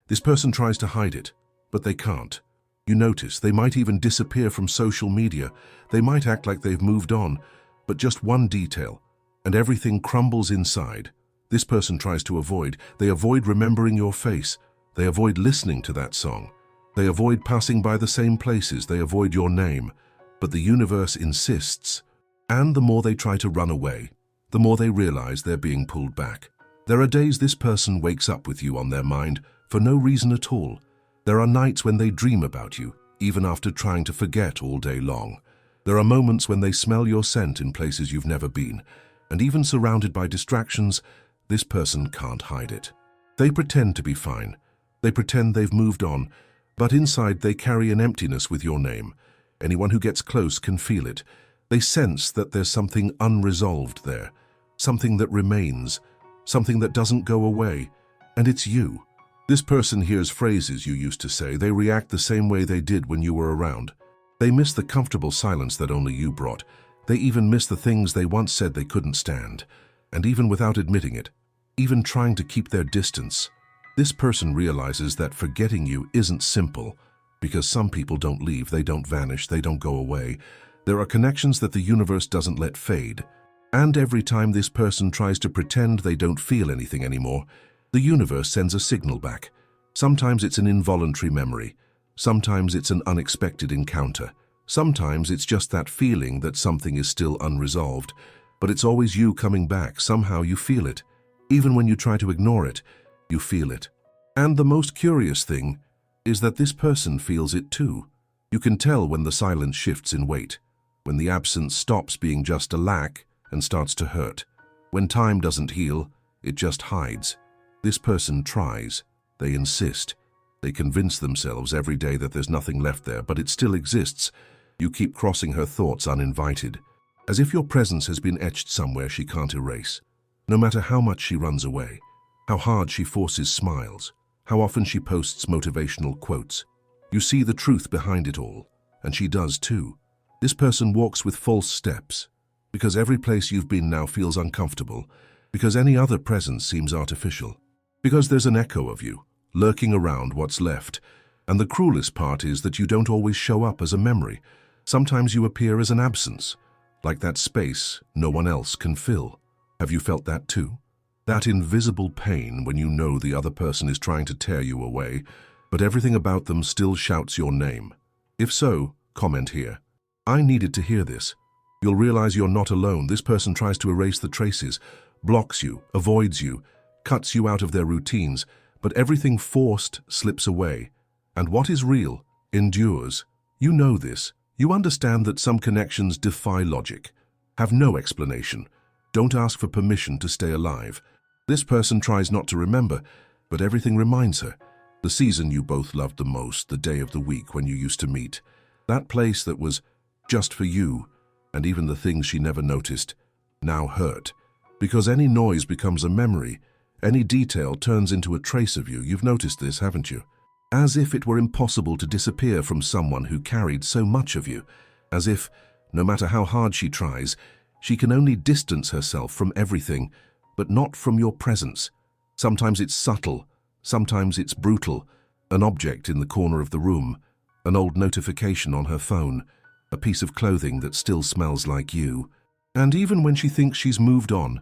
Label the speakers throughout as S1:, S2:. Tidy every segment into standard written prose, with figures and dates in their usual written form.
S1: This person tries to hide it, but they can't. You notice they might even disappear from social media. They might act like they've moved on, but just one detail, and everything crumbles inside. This person tries to avoid. They avoid remembering your face. They avoid listening to that song. They avoid passing by the same places. They avoid your name. But the universe insists. And the more they try to run away, the more they realize they're being pulled back. There are days this person wakes up with you on their mind for no reason at all. There are nights when they dream about you, even after trying to forget all day long. There are moments when they smell your scent in places you've never been, and even surrounded by distractions, this person can't hide it. They pretend to be fine. They pretend they've moved on, but inside they carry an emptiness with your name. Anyone who gets close can feel it. They sense that there's something unresolved there, something that remains, something that doesn't go away, and it's you. This person hears phrases you used to say. They react the same way they did when you were around. They miss the comfortable silence that only you brought. They even miss the things they once said they couldn't stand. And even without admitting it, even trying to keep their distance, this person realizes that forgetting you isn't simple, because some people don't leave, they don't vanish, they don't go away. There are connections that the universe doesn't let fade. And every time this person tries to pretend they don't feel anything anymore, the universe sends a signal back. Sometimes it's an involuntary memory. Sometimes it's an unexpected encounter. Sometimes it's just that feeling that something is still unresolved. But it's always you coming back. Somehow you feel it. Even when you try to ignore it, you feel it. And the most curious thing is that this person feels it too. You can tell when the silence shifts in weight, when the absence stops being just a lack and starts to hurt. When time doesn't heal, it just hides. This person tries. They insist. They convince themselves every day that there's nothing left there, but it still exists. You keep crossing her thoughts uninvited, as if your presence has been etched somewhere she can't erase. No matter how much she runs away, how hard she forces smiles, how often she posts motivational quotes, you see the truth behind it all, and she does too. This person walks with false steps, because every place you've been now feels uncomfortable, because any other presence seems artificial, because there's an echo of you, lurking around what's left. And the cruelest part is that you don't always show up as a memory. Sometimes you appear as an absence, like that space no one else can fill. Have you felt that too? That invisible pain when you know the other person is trying to tear you away, but everything about them still shouts your name. If so, comment here. I needed to hear this. You'll realize you're not alone. This person tries to erase the traces, blocks you, avoids you, cuts you out of their routines, but everything forced slips away. And what is real endures. You know this. You understand that some connections defy logic, have no explanation, don't ask for permission to stay alive. This person tries not to remember, but everything reminds her. The season you both loved the most, the day of the week when you used to meet, that place that was just for you, and even the things she never noticed now hurt. Because any noise becomes a memory, any detail turns into a trace of you. You've noticed this, haven't you? As if it were impossible to disappear from someone who carried so much of you. As if, no matter how hard she tries, she can only distance herself from everything, but not from your presence. Sometimes it's subtle, sometimes it's brutal. An object in the corner of the room, an old notification on her phone, a piece of clothing that still smells like you. And even when she thinks she's moved on,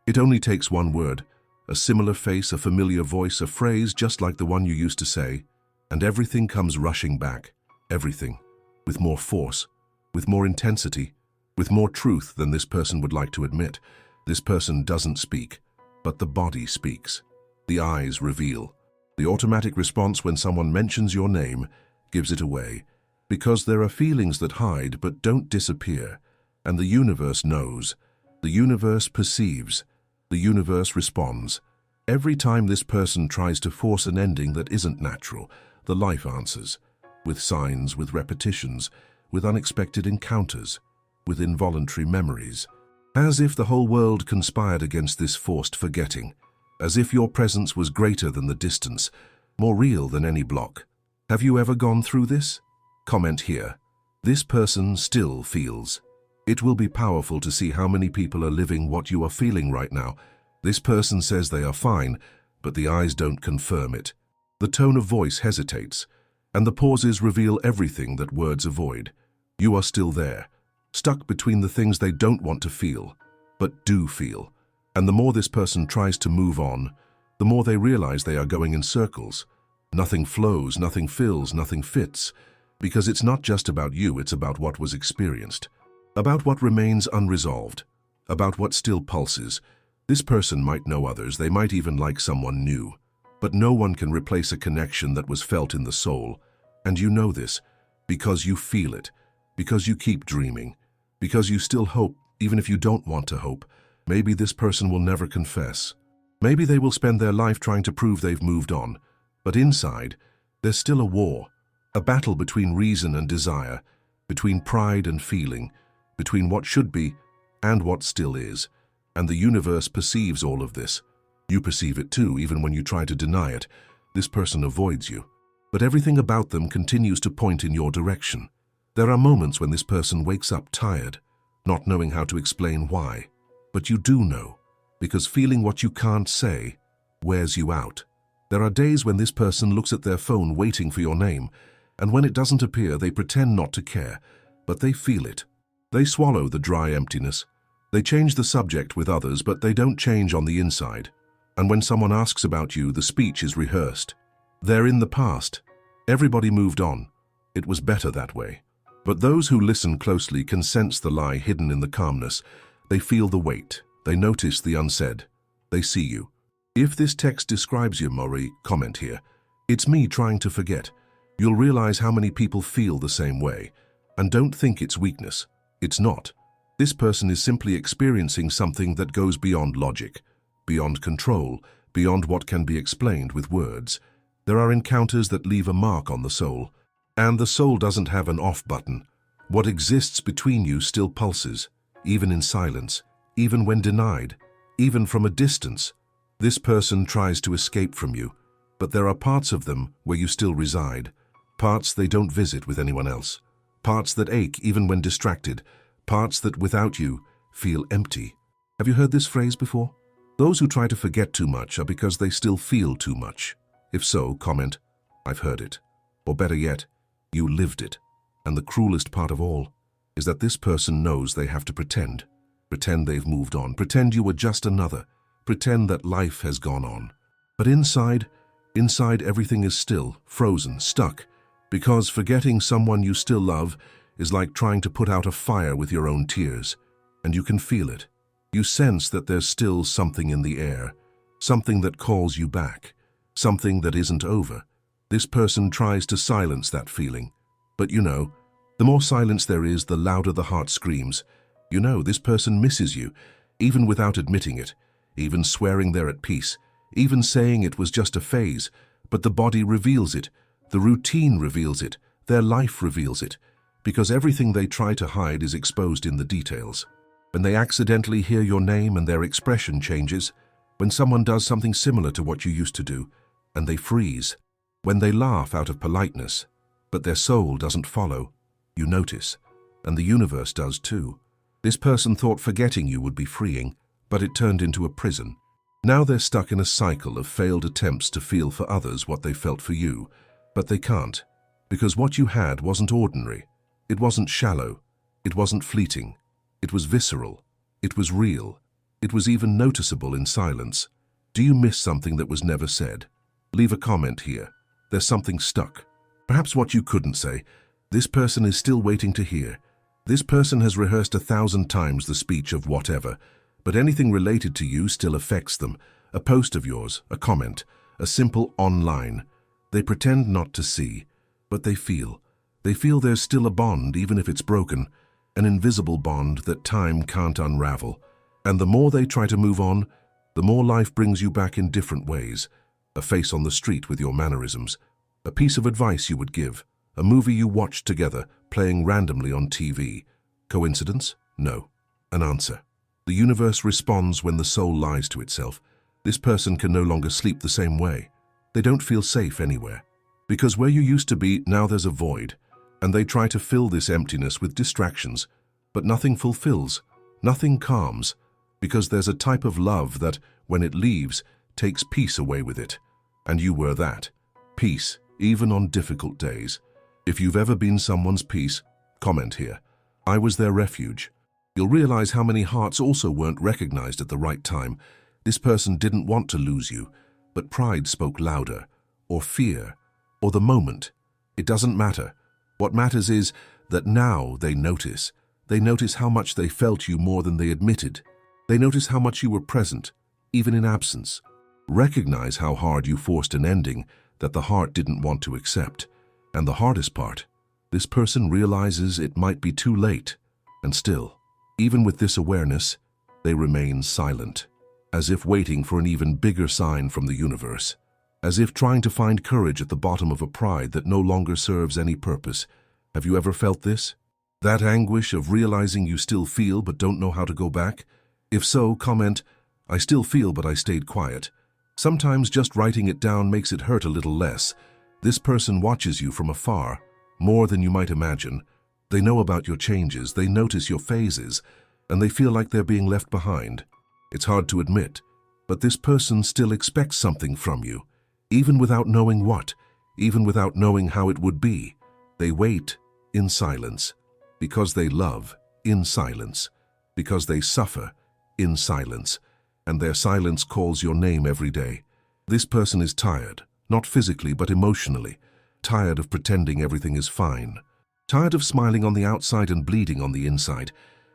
S1: it only takes one word, a similar face, a familiar voice, a phrase just like the one you used to say, and everything comes rushing back. Everything. With more force, with more intensity, with more truth than this person would like to admit. This person doesn't speak, but the body speaks. The eyes reveal. The automatic response when someone mentions your name gives it away, because there are feelings that hide but don't disappear, and the universe knows. The universe perceives. The universe responds. Every time this person tries to force an ending that isn't natural, the life answers, with signs, with repetitions, with unexpected encounters, with involuntary memories. As if the whole world conspired against this forced forgetting, as if your presence was greater than the distance, more real than any block. Have you ever gone through this? Comment here. This person still feels. It will be powerful to see how many people are living what you are feeling right now. This person says they are fine, but the eyes don't confirm it. The tone of voice hesitates, and the pauses reveal everything that words avoid. You are still there, stuck between the things they don't want to feel, but do feel. And the more this person tries to move on, the more they realize they are going in circles. Nothing flows, nothing fills, nothing fits, because it's not just about you, it's about what was experienced, about what remains unresolved, about what still pulses. This person might know others, they might even like someone new, but no one can replace a connection that was felt in the soul. And you know this, because you feel it, because you keep dreaming, because you still hope, even if you don't want to hope. Maybe this person will never confess. Maybe they will spend their life trying to prove they've moved on. But inside, there's still a war, a battle between reason and desire, between pride and feeling, between what should be and what still is. And the universe perceives all of this. You perceive it too, even when you try to deny it. This person avoids you, but everything about them continues to point in your direction. There are moments when this person wakes up tired, not knowing how to explain why. But you do know, because feeling what you can't say wears you out. There are days when this person looks at their phone waiting for your name, and when it doesn't appear, they pretend not to care, but they feel it. They swallow the dry emptiness. They change the subject with others, but they don't change on the inside. And when someone asks about you, the speech is rehearsed. They're in the past. Everybody moved on. It was better that way. But those who listen closely can sense the lie hidden in the calmness. They feel the weight. They notice the unsaid. They see you. If this text describes you, Maury, comment here. It's me trying to forget. You'll realize how many people feel the same way. And don't think it's weakness. It's not. This person is simply experiencing something that goes beyond logic, beyond control, beyond what can be explained with words. There are encounters that leave a mark on the soul. And the soul doesn't have an off button. What exists between you still pulses, even in silence, even when denied, even from a distance. This person tries to escape from you, but there are parts of them where you still reside, parts they don't visit with anyone else, parts that ache even when distracted, parts that without you feel empty. Have you heard this phrase before? Those who try to forget too much are because they still feel too much. If so, comment, I've heard it. Or better yet, you lived it. And the cruelest part of all is that this person knows they have to pretend. Pretend they've moved on. Pretend you were just another. Pretend that life has gone on. But inside everything is still, frozen, stuck. Because forgetting someone you still love is like trying to put out a fire with your own tears. And you can feel it. You sense that there's still something in the air. Something that calls you back. Something that isn't over. This person tries to silence that feeling. But you know, the more silence there is, the louder the heart screams. You know, this person misses you, even without admitting it, even swearing they're at peace, even saying it was just a phase. But the body reveals it, the routine reveals it, their life reveals it, because everything they try to hide is exposed in the details. When they accidentally hear your name and their expression changes, when someone does something similar to what you used to do, and they freeze, when they laugh out of politeness, but their soul doesn't follow, you notice, and the universe does too. This person thought forgetting you would be freeing, but it turned into a prison. Now they're stuck in a cycle of failed attempts to feel for others what they felt for you, but they can't, because what you had wasn't ordinary. It wasn't shallow. It wasn't fleeting. It was visceral. It was real. It was even noticeable in silence. Do you miss something that was never said? Leave a comment here. There's something stuck. Perhaps what you couldn't say. This person is still waiting to hear. This person has rehearsed 1,000 times the speech of whatever, but anything related to you still affects them. A post of yours, a comment, a simple online. They pretend not to see, but they feel. They feel there's still a bond, even if it's broken, an invisible bond that time can't unravel. And the more they try to move on, the more life brings you back in different ways. A face on the street with your mannerisms, a piece of advice you would give, a movie you watched together, playing randomly on TV. Coincidence? No. An answer. The universe responds when the soul lies to itself. This person can no longer sleep the same way. They don't feel safe anywhere. Because where you used to be, now there's a void. And they try to fill this emptiness with distractions. But nothing fulfills, nothing calms. Because there's a type of love that, when it leaves, takes peace away with it. And you were that. Peace, even on difficult days. If you've ever been someone's peace, comment here. I was their refuge. You'll realize how many hearts also weren't recognized at the right time. This person didn't want to lose you, but pride spoke louder, or fear, or the moment. It doesn't matter. What matters is that now they notice. They notice how much they felt you more than they admitted. They notice how much you were present, even in absence. Recognize how hard you forced an ending that the heart didn't want to accept. And the hardest part, this person realizes it might be too late. And still, even with this awareness, they remain silent, as if waiting for an even bigger sign from the universe, as if trying to find courage at the bottom of a pride that no longer serves any purpose. Have you ever felt this? That anguish of realizing you still feel but don't know how to go back? If so, comment, "I still feel but I stayed quiet." Sometimes just writing it down makes it hurt a little less. This person watches you from afar, more than you might imagine. They know about your changes, they notice your phases, and they feel like they're being left behind. It's hard to admit, but this person still expects something from you, even without knowing what, even without knowing how it would be. They wait in silence, because they love in silence, because they suffer in silence, and their silence calls your name every day. This person is tired, not physically but emotionally, tired of pretending everything is fine, tired of smiling on the outside and bleeding on the inside,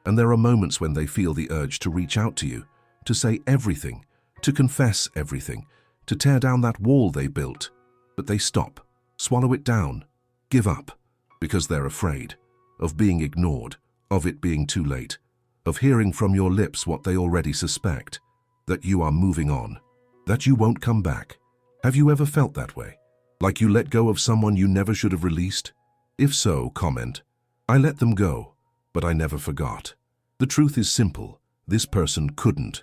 S1: and there are moments when they feel the urge to reach out to you, to say everything, to confess everything, to tear down that wall they built, but they stop, swallow it down, give up, because they're afraid of being ignored, of it being too late, of hearing from your lips what they already suspect, that you are moving on, that you won't come back. Have you ever felt that way? Like you let go of someone you never should have released? If so, comment, "I let them go, but I never forgot." The truth is simple. This person couldn't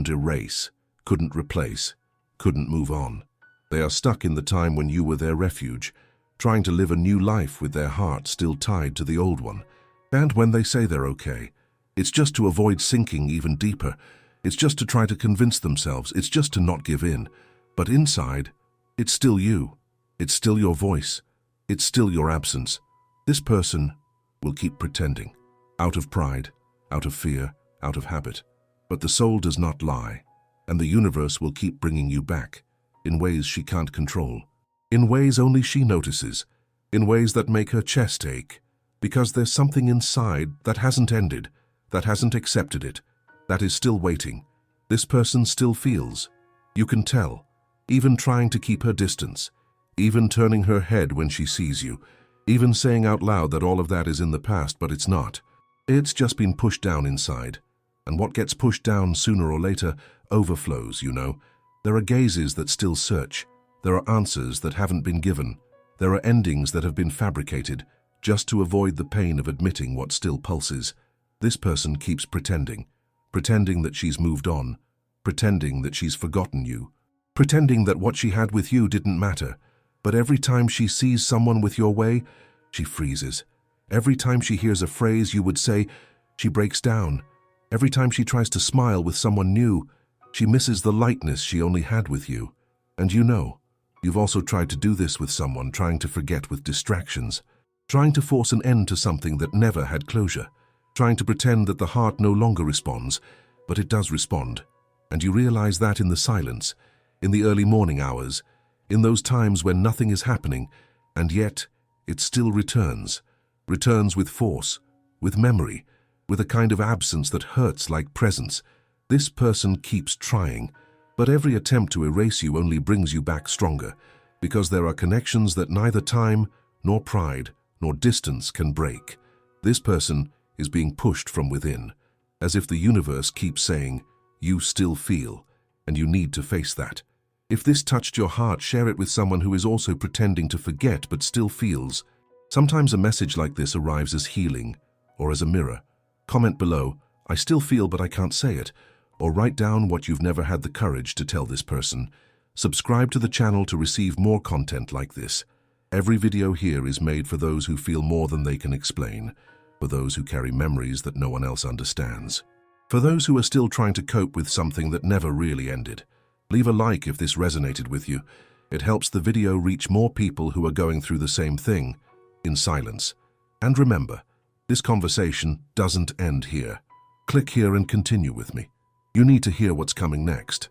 S1: erase, couldn't replace, couldn't move on. They are stuck in the time when you were their refuge, trying to live a new life with their heart still tied to the old one. And when they say they're okay, it's just to avoid sinking even deeper. It's just to try to convince themselves. It's just to not give in. But inside, it's still you. It's still your voice. It's still your absence. This person will keep pretending, out of pride, out of fear, out of habit. But the soul does not lie, and the universe will keep bringing you back, in ways she can't control, in ways only she notices, in ways that make her chest ache, because there's something inside that hasn't ended, that hasn't accepted it, that is still waiting. This person still feels. You can tell, even trying to keep her distance, even turning her head when she sees you, even saying out loud that all of that is in the past, but it's not. It's just been pushed down inside. And what gets pushed down sooner or later overflows, you know. There are gazes that still search. There are answers that haven't been given. There are endings that have been fabricated, just to avoid the pain of admitting what still pulses. This person keeps pretending that she's moved on, pretending that she's forgotten you, pretending that what she had with you didn't matter. But every time she sees someone with your way, she freezes. Every time she hears a phrase you would say, she breaks down. Every time she tries to smile with someone new, she misses the lightness she only had with you. And you know, you've also tried to do this with someone, trying to forget with distractions, trying to force an end to something that never had closure, trying to pretend that the heart no longer responds, but it does respond. And you realize that in the silence, in the early morning hours, in those times when nothing is happening, and yet it still returns with force, with memory, with a kind of absence that hurts like presence. This person keeps trying, but every attempt to erase you only brings you back stronger, because there are connections that neither time, nor pride, nor distance can break. This person is being pushed from within, as if the universe keeps saying, "You still feel, and you need to face that." If this touched your heart, share it with someone who is also pretending to forget but still feels. Sometimes a message like this arrives as healing or as a mirror. Comment below, "I still feel but I can't say it," or write down what you've never had the courage to tell this person. Subscribe to the channel to receive more content like this. Every video here is made for those who feel more than they can explain, for those who carry memories that no one else understands, for those who are still trying to cope with something that never really ended. Leave a like if this resonated with you. It helps the video reach more people who are going through the same thing, in silence. And remember, this conversation doesn't end here. Click here and continue with me. You need to hear what's coming next.